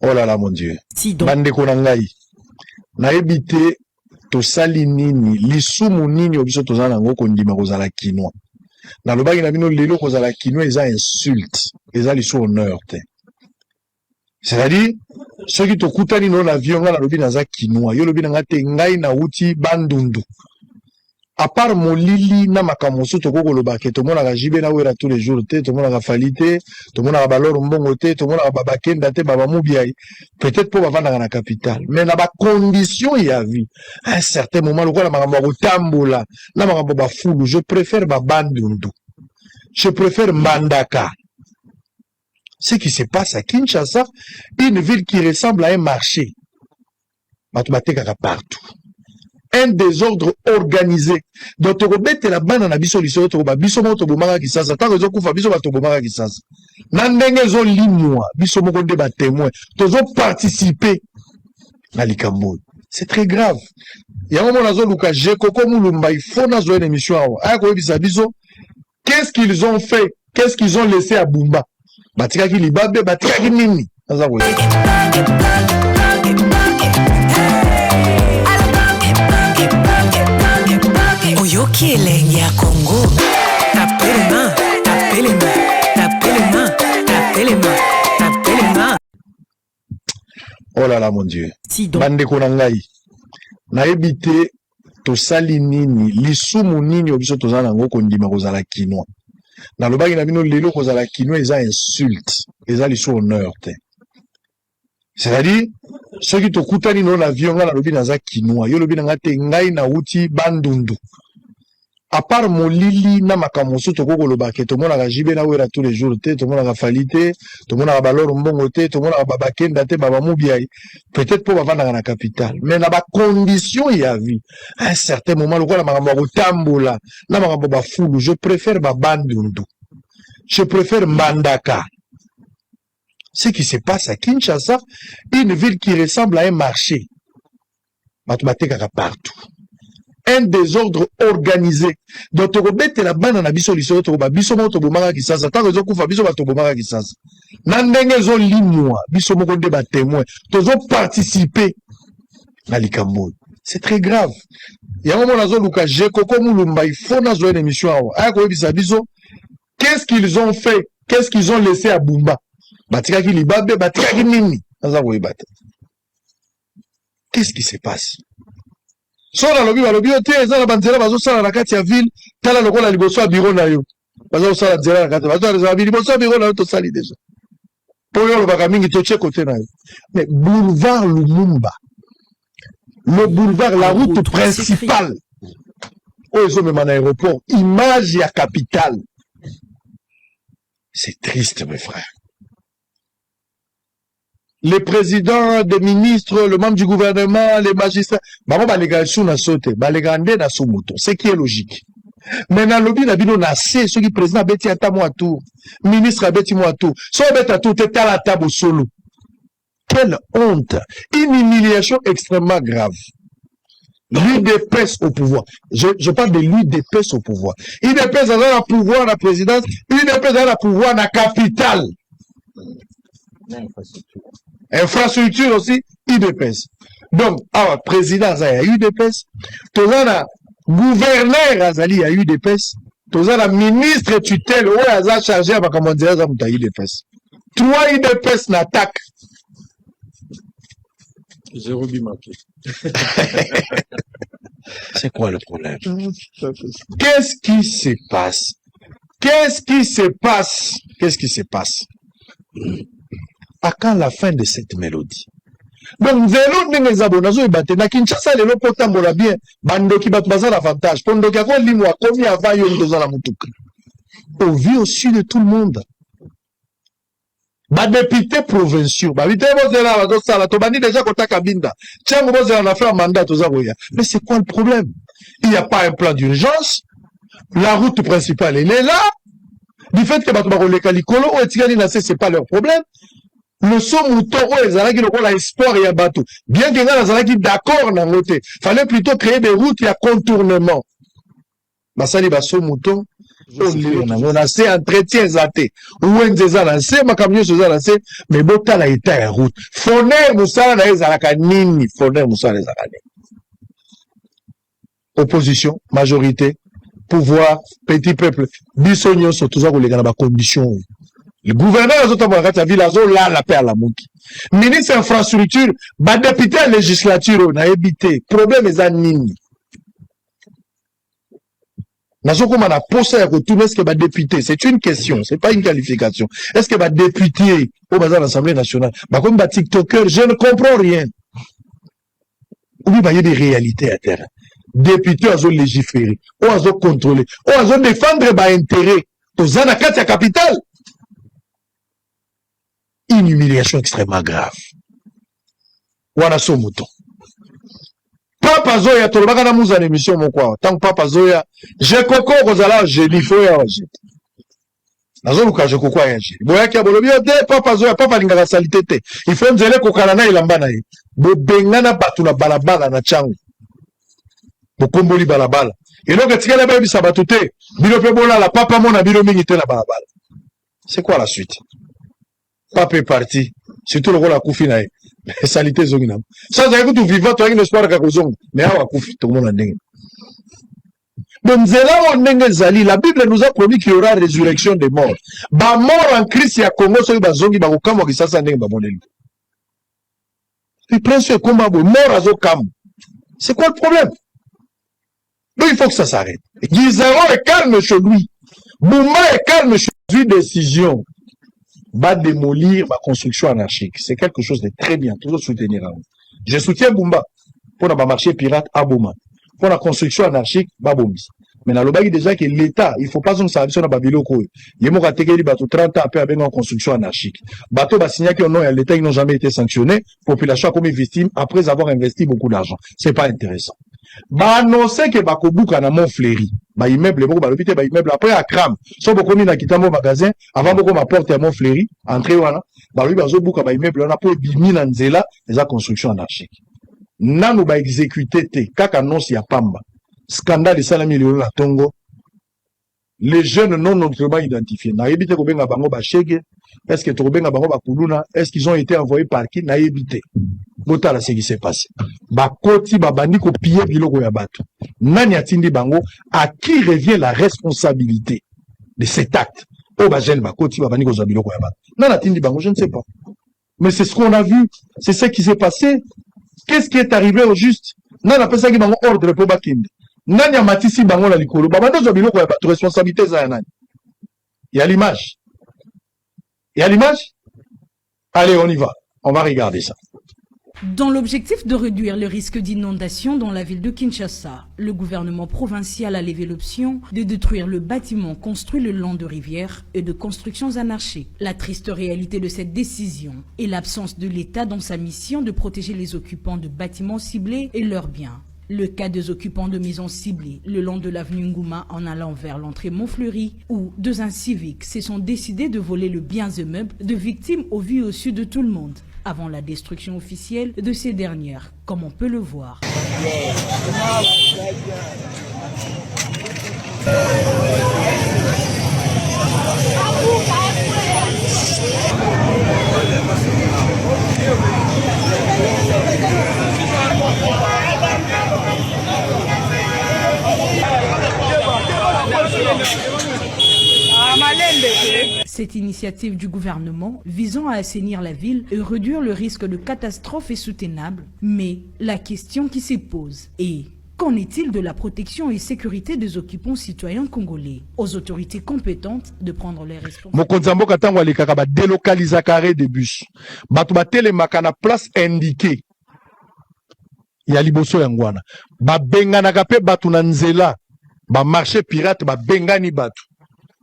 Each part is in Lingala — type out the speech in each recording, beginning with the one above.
Oh là là, mon Dieu. Si donc. Bande konangai. Na ebite to sali nini, lisumu nini obiso to zana ngo kondima kozala kinwa. Na lobaki na bino lelo kozala kinwa eza insulte, eza lisu honneur te. C'est-à-dire, ceux qui te kutani non avion nga na lobi na za kinwa, yo lobi na nga te ngai na uti bandundu. À part molili na makamoso to koko lobake to mona ka jibe na wera tous les jours te to mona ka falite to mona ka balor mbongo te to mona ka babakenda te baba mubiai peut-être pour bavanda na capitale mais na ba condition ya vie à un certain moment lokola makambo ko tambola na makambo ba fulu je préfère ba bandundu je préfère Mbandaka. Ce qui se passe à Kinshasa, une ville qui ressemble à un marché partout. Un désordre organisé. Donc, tu rebêtes la bande na biso liso to ba biso mo to bomaka kisasa. Ta rezo kufa biso ba to bomaka kisasa. Na ndenge zo limwa biso mo ko de ba témoin. To zo participer na likambo. C'est très grave. Il y a un moment nazo luka jeko ko mulumba il faut nazo une émission awa. Aya ko bisa biso. Qu'est-ce qu'ils ont fait? Qu'est-ce qu'ils ont laissé à Bumba? Batika ki libabe batika ki nini? Naza ko. Oyoki elengi ya Congo. Tapez les mains, tapez les mains, tapez les mains, tapez les mains, tapez les mains. Oh là là, mon Dieu. Si donc. Bande konangai. Na ebite to sali nini, lisumu nini obiso to zana ngo kondima kozala kinwa. Na lobaki na bino lelo kozala kinwa eza insulte, eza lisu honneur te. C'est-à-dire, ceux qui te kutani non avion nga na lobi na za kinwa, yo lobi na nga te ngai na uti bandundu. À part molili na makamoso to koko lobake to mona ka jibe na wera tous les jours te to mona ka falite to mona ka balor mbongo te to mona ka babakenda te baba mubiai peut-être pour bavanda na capitale mais na ba condition ya vie à un certain moment lokola makambo ko tambola na makambo ba fulu je préfère ba bandundu je préfère Mbandaka. Ce qui se passe à Kinshasa, une ville qui ressemble à un marché partout. Un désordre organisé. Donc, tu rebêtes la bande na biso liso to ba biso mo to bomaka kisasa. Ta rezo kufa biso ba to bomaka kisasa. Na ndenge zo limwa biso mo ko de ba témoin. To zo participer na likambo. C'est très grave. Il y a un moment nazo luka jeko ko mulumba il faut nazo une émission awa. Aya ko bisa biso. Qu'est-ce qu'ils ont fait? Qu'est-ce qu'ils ont laissé à Bumba? Batika ki libabe batika ki nini? Naza ko ibata. Qu'est-ce qui se passe? Sora lobi balobi ote ezala banzela bazo sala na kati ya ville tala lokola liboso ya bureau na yo bazo sala nzela na kati bazo za liboso ya bureau na yo to sali déjà pour yo lobaka mingi to che côté na yo mais boulevard Lumumba le boulevard la route principale oh ils ont même un aéroport image ya capitale c'est triste mes frères. Les présidents, les ministres, le membre du gouvernement, les magistrats, ce qui est logique. Maintenant, le lobby n'a pas ceux qui président a bêti à tout, ministre a bêti à tout, soit bêti à tout, t'es à la table solo. Quelle honte! Une humiliation extrêmement grave. L'UDPS au pouvoir. Je parle de l'UDPS au pouvoir. l'UDPS a le pouvoir à la présidence, l'UDPS a le pouvoir à la capitale. Infrastructure aussi, UDPS. Donc, alors, président, il y a UDPS. Tout ça, gouverneur, il y a UDPS. Tout ça, ministre tutelle, où il a chargé à comment dire, ça, il y a UDPS. Trois UDPS n'attaquent. Zéro bimarqué. C'est quoi le problème? Qu'est-ce qui se passe? Qu'est-ce qui se passe? Qu'est-ce qui se passe? À quand la fin de cette mélodie? Donc, zéro n'est pas bon. Na Kinshasa, les locaux tambola bien. Bando qui bat l'avantage. Pendant qu'il y a limois, combien avant yon dans la moutouk? On vit au sud de tout le monde. Ba député provinciaux. Ba vite bozela ba dosala to bandi déjà kota kabinda. Tiens bozela na faire mandat to zagoya. Mais c'est quoi le problème? Il n'y a pas un plan d'urgence. La route principale elle est là. Du fait que ba to ba koleka likolo o etikani na c'est pas leur problème. Le son mouton o ezalaki lokola espoir ya bato. Bien que nga nazalaki d'accord na ngote. Fallait plutôt créer des routes ya contournement. Basali ba son mouton on a ces entretiens zaté ou enzeza na se makamyo soza na se mais bota la état ya route foner musala na ezalaka nini foner musala ezalaka nini opposition majorité pouvoir petit peuple biso nyonso toza koleka na ba conditions le gouverneur azotambola kati ya ville azolala pe ala muki ministre infrastructure ba député ya législature na ebité problème eza nini nazokoma na posa ya kotourner est-ce que ba député c'est une question c'est pas une qualification est-ce que ba député au bazar l'Assemblée nationale ba comme ba tiktoker je ne comprends rien oui ba y a des réalités à terre député azo légiférer ou azo contrôler ou azo défendre ba intérêt aux ana kati ya capitale une humiliation extrêmement grave wana so mouton Papa Zoya tolobaka na muza na émission moko tant Papa Zoya je koko kozala je lifo ya waje nazoluka je koko ya je boyaki ya bolobi te Papa Zoya papa lingaka salité te il faut nzele kokala na ilamba na ye bobengana batu na balabala na changu bokomboli balabala eloko tikala ba bisa batu te bino pe bolala papa mona bino mingi te na balabala c'est quoi la suite papa est parti surtout le rôle à kufi na ye salité zongina ça ça écoute vivant toi une espoir ka kozonga mais awa kufi tout le monde ndenge bonzela ndenge zali la Bible nous a promis qu'il y aura résurrection des morts ba mort en Christ ya Congo so ba zongi ba kokamwa kisasa ndenge ba moneli puis prince combat bo mort azo kam c'est quoi le problème donc il faut que ça s'arrête Guizaro est calme chez lui Bouma est calme chez lui décision va démolir ma construction anarchique. C'est quelque chose de très bien. Toujours soutenir. Je soutiens Bumba pour le marché pirate à Bouma. Pour la construction anarchique, Babomis. Mais dans le bas, déjà que l'État, il ne faut pas que ça soit dans Babiloko. Il y a 30 ans après avec une construction anarchique. Bateau va signer que non, l'État, ils n'ont jamais été sanctionnés. Population comme victime après avoir investi beaucoup d'argent. C'est pas intéressant. Bah annoncer que Bakobuka na Montfléry, bah immeuble beaucoup bah l'hôpital bah immeuble après à Kram, so beaucoup ni na kitamo magasin avant beaucoup ma porte à Montfléry, entrée wana, bah lui bah zo buka bah immeuble on a pour bimi na nzela les construction anarchique. Nanu ba exécuté te kaka annonce ya pamba. Scandale de 100 millions la Tongo. Les jeunes non notamment identifiés. Na évité ko benga bango ba chege, est-ce que to benga bango ba kuluna, est-ce qu'ils ont été envoyés par qui na évité. Botala ce qui s'est passé. Ba koti ba bandi ko piller biloko ya bato. Nani atindi bango à qui revient la responsabilité de cet acte. O ba jeune ba koti ba bandi ko za biloko ya bato. Nani atindi bango, je ne sais pas. Mais c'est ce qu'on a vu, c'est ce qui s'est passé. Qu'est-ce qui est arrivé au juste? Nani appelle ça qui bango ordre pour bakinde. Nani amatisi bango la likolo. Ba bandi zo biloko ya bato responsabilité za nani. Il y a l'image. Il y a l'image? Allez, on y va. On va regarder ça. Dans l'objectif de réduire le risque d'inondation dans la ville de Kinshasa, le gouvernement provincial a levé l'option de détruire le bâtiment construit le long de rivières et de constructions anarchiques. La triste réalité de cette décision est l'absence de l'État dans sa mission de protéger les occupants de bâtiments ciblés et leurs biens. Le cas des occupants de maisons ciblées le long de l'avenue Ngouma en allant vers l'entrée Montfleury où deux inciviques se sont décidés de voler le biens et meubles de victimes au vu et au su de tout le monde avant la destruction officielle de ces dernières, comme on peut le voir. Cette initiative du gouvernement visant à assainir la ville et réduire le risque de catastrophe est soutenable, mais la question qui se pose est: qu'en est-il de la protection et sécurité des occupants citoyens congolais? Aux autorités compétentes de prendre les responsabilités. Mokonzambo katango alikaka ba délocaliser carré de bus. Batu ba telemaka na place indiquée. Ya liboso yangwana. Ba bengana pe batu na nzela. Ba marché pirate ba bengani batu.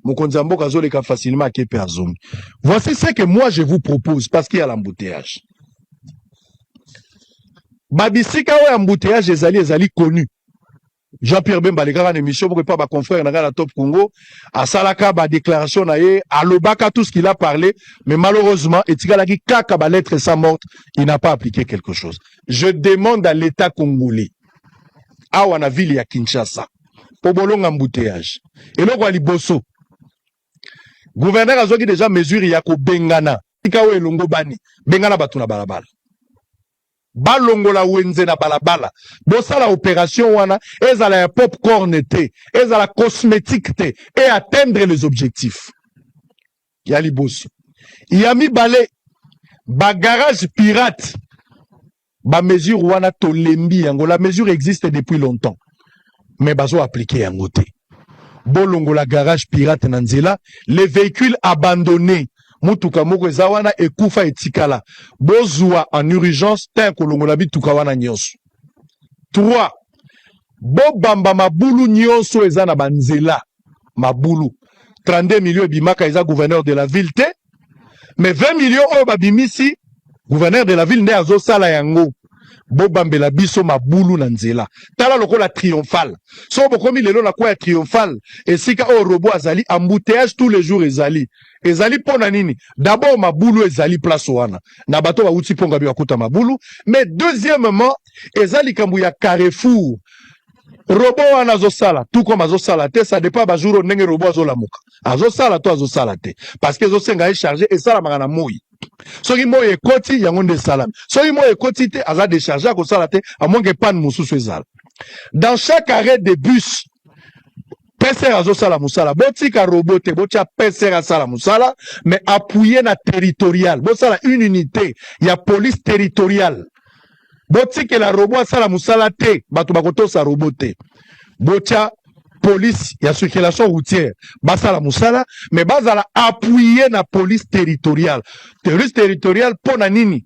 Mokonzambo kazoleka facilement à Kepe Azongi. Voici ce que moi je vous propose parce qu'il y a l'embouteillage. Babisika ou embouteillage ezali connu. Jean-Pierre Bemba les gars en émission pour pas ba confrère na la Top Congo à Salaka ba déclaration na ye à Lobaka tout ce qu'il a parlé mais malheureusement etikalaki kaka ba lettre sa morte, il n'a pas appliqué quelque chose. Je demande à l'État congolais à wana ville ya Kinshasa po bolonga embouteillage. Et loko ali boso. Gouverneur azoki déjà mesure ya ko bengana. Tika we longo bani. Bengana batu na balabala. Balongola wenze na balabala. Bosala opération wana, ezala ya popcorn te, ezala cosmétique te, et atteindre les objectifs. Yali boso. Yami bale, ba garage pirate. Ba mesure wana to lembi yango. La mesure existe depuis longtemps. Mais bazo appliqué yango te. Bolongo la garage pirate nanzela, les véhicules abandonnés. Mutuka moko ezawana ekufa etikala. Bozwa en urgence ten kolongo la bituka wana nyonso. 3. Bobamba mabulu nyonso ezana banzela. Mabulu. 32 millions ebimaka eza gouverneur de la ville te. Mais 20 millions oyo babimisi gouverneur de la ville nde azosala yango. Bobambela biso mabulu na nzela. Tala lokola triomphal. So bokomi lelo na kwa triomphal. Esika o robot azali embouteillage tous les jours ezali. Ezali pona nini? D'abord mabulu ezali place wana. Na bato ba uti ponga biwa kuta mabulu. Mais deuxièmement, ezali kambu ya Carrefour. Robot wana azosala. Tout comme azosala te, ça dépend ba jour nenge robot azolamuka. Azosala to azosala te. Parce que ezosenga chargé et sala mangana moi. Soki mo ekoti yango nde salam. Soki mo ekoti te aza décharger ko sala te à moins que panne mususu ezala. Dans chaque arrêt de bus PCR azo sala musala. Botika robote botia PCR a sala musala mais appuyé na territorial. Bo sala une unité, il y a police territoriale. Botika la robot sala musala te, bato bakoto sa robote. Botia police, il y a circulation routière. Basala musala, mais basala appuyé na police territoriale. Police territoriale, pour nini?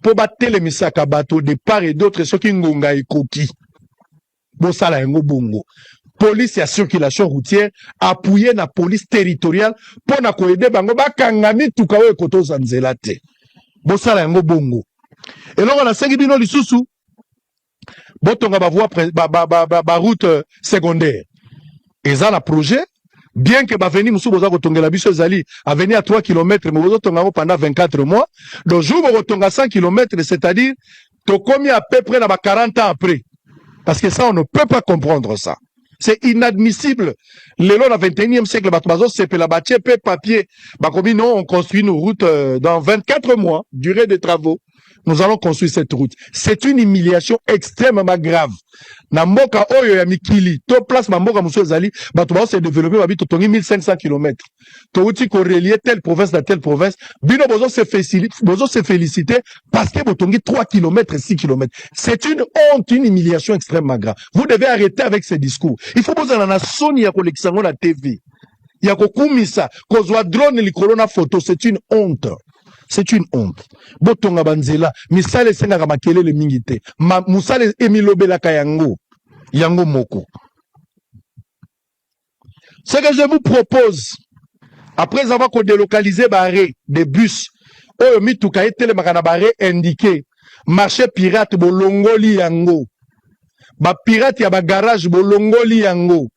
Pour battre les misaka bateau de part et d'autre, ceux qui ngonga et koki. Bosala yengo bongo. Police, il y a circulation routière, appuyé na police territoriale, pour na koede bango, bakangami tukawe koto zanzelate. Bosala yengo bongo. Et là, on a 5 bino lisusu. Botonga ba voie, ba route secondaire. Et ça, le projet, bien que Baveni Moussou Boza Kotongela Biso Zali a venu à 3 km, mais vous tonga pendant 24 mois, le jour où vous tonga 100 km, c'est-à-dire, tu commis à peu près 40 ans après. Parce que ça, on ne peut pas comprendre ça. C'est inadmissible. Le long du 21e siècle, c'est la papier. Non, on construit nos routes dans 24 mois, durée des travaux. Nous allons construire cette route. C'est une humiliation extrêmement grave. Na mboka oyo ya mikili, to place ma mboka muso zali, bato ba se développer ba bito tongi 1500 km. To uti ko relier telle province à telle province, bino bozo se féliciter parce que botongi 3 km 6 km. C'est une honte, une humiliation extrêmement grave. Vous devez arrêter avec ces discours. Il faut poser na soni ya koleksango na TV. Ya ko kumisa, ko zwa drone likolo na photo, c'est une honte. C'est une honte. Botonga banzela, misale senga makele le mingite. Musale emilobela kayango. Yango moko. Ce que je vous propose, après avoir délocalisé barré des bus, oyo mituka etele makana barré indiqué, marché pirate bolongoli yango. Ba pirate ya ba garage bolongoli yango.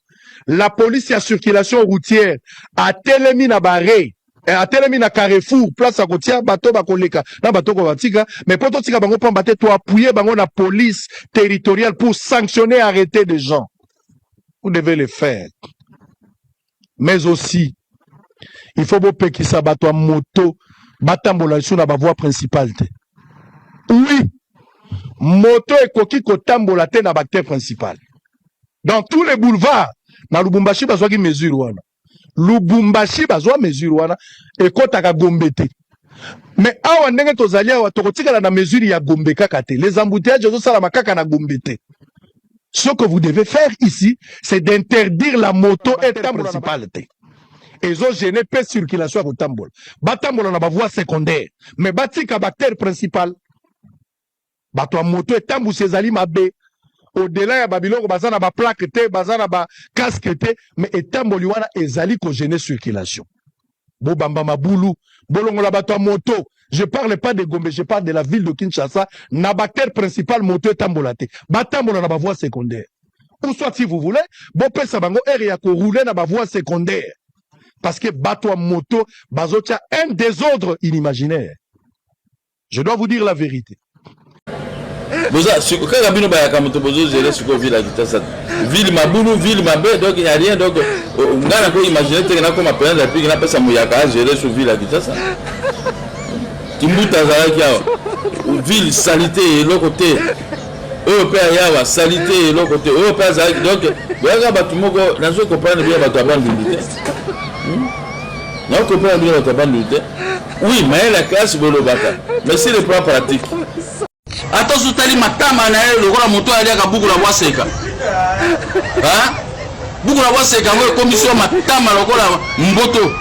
La police ya circulation routière a telemi na barré. A telemi na Carrefour, place à Kotia, bateau bakoleka, na bateau kovatika, mais pour tout tika bango pambate, to appuyer bango na police territoriale pour sanctionner, arrêter des gens. Vous devez le faire. Mais aussi, il faut beau qui sa bateau à moto, batambola sur la voie principale. Oui, moto et koki kotambola te na bactère principale. Dans tous les boulevards, na Lubumbashi bazwa ki mesure wana. Lubumbashi bazwa mesure wana ekotaka Gombe te. Mais awa ndenge tozali awa tokotikala na mesure ya Gombe kaka te. Les embouteillages ezosala makaka na Gombe te. Ce que vous devez faire ici, c'est d'interdire la moto et la principale te. Ezo gêner pe circulation ya kotambola. Batambola na ba voie secondaire, mais batika bactère principal. Bato a moto et tambusi ezali mabe. Au-delà ya Babylone, bazana ba plaque te, bazana ba casque te, mais etamboli wana ezali ko gêner circulation. Bo bamba mabulu, bolongola bato moto. Je parle pas de Gombe, je parle de la ville de Kinshasa. Na bactère principal moto etambola te. Batambola na ba voie secondaire. Ou soit si vous voulez, bo pesa bango ere ya ko rouler na ba voie secondaire. Parce que bato moto, bazotia un désordre inimaginaire. Je dois vous dire la vérité. boza kaka bino ba yakamoto bozo gérer siko ville à Kinshasa ville mabulu ville mabe donc il y a rien donc ngana ko imaginer te na ko ma président puis na pesa moyaka gérer sur ville à Kinshasa kimbuta zala kia ville salité et l'autre côté européen yawa salité et l'autre côté européen zala donc boyaka batu moko nazo comprendre bien batu abandi l'unité na comprendre bien batu abandi l'unité oui mais la classe bolobaka mais c'est le plan pratique. Attention tali matama na yeye lokola moto ali aka buku la waseka. Buku la waseka ngo commission matama lokola mboto.